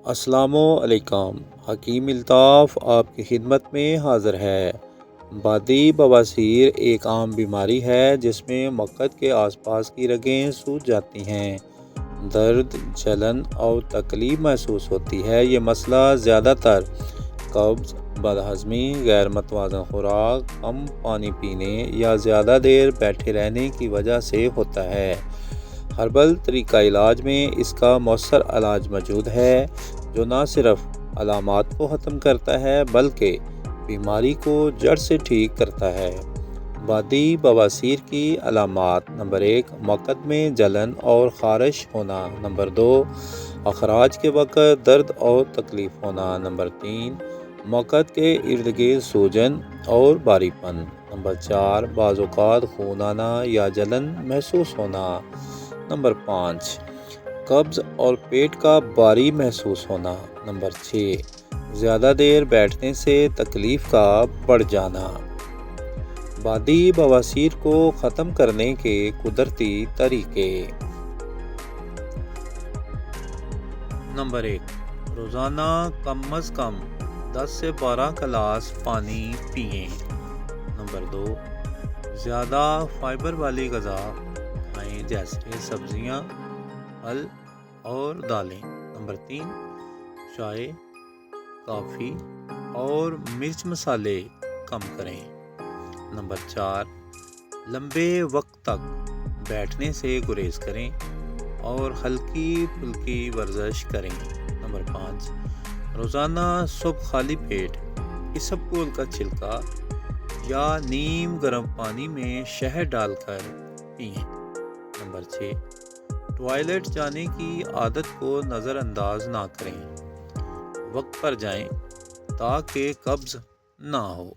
السلام علیکم۔ حکیم الطاف آپ کی خدمت میں حاضر ہے۔ بادی بواسیر ایک عام بیماری ہے جس میں مقعد کے آس پاس کی رگیں سوج جاتی ہیں، درد، جلن اور تکلیف محسوس ہوتی ہے۔ یہ مسئلہ زیادہ تر قبض، بدہضمی، غیر متوازن خوراک، کم پانی پینے یا زیادہ دیر بیٹھے رہنے کی وجہ سے ہوتا ہے۔ ہربل طریقہ علاج میں اس کا مؤثر علاج موجود ہے جو نہ صرف علامات کو ختم کرتا ہے بلکہ بیماری کو جڑ سے ٹھیک کرتا ہے۔ بادی بواسیر کی علامات: نمبر 1، مقعد میں جلن اور خارش ہونا۔ نمبر 2، اخراج کے وقت درد اور تکلیف ہونا۔ نمبر 3، مقعد کے ارد گرد سوجن اور بھاری پن۔ نمبر 4، بعض اوقات خون آنا یا جلن محسوس ہونا۔ نمبر 5، قبض اور پیٹ کا بھاری محسوس ہونا۔ نمبر 6، زیادہ دیر بیٹھنے سے تکلیف کا بڑھ جانا۔ بادی بواسیر کو ختم کرنے کے قدرتی طریقے: نمبر 1، روزانہ کم از کم 10 سے 12 گلاس پانی پئیں۔ نمبر 2، زیادہ فائبر والی غذا کھائیں جیسے سبزیاں، پھل اور دالیں۔ نمبر 3، چائے، کافی اور مرچ مسالے کم کریں۔ نمبر 4، لمبے وقت تک بیٹھنے سے گریز کریں اور ہلکی پھلکی ورزش کریں۔ نمبر 5، روزانہ صبح خالی پیٹ اسبگول کا چھلکا یا نیم گرم پانی میں شہد ڈال کر پئیں۔ نمبر 6، ٹوائلٹ جانے کی عادت کو نظر انداز نہ کریں، وقت پر جائیں تاکہ قبض نہ ہو۔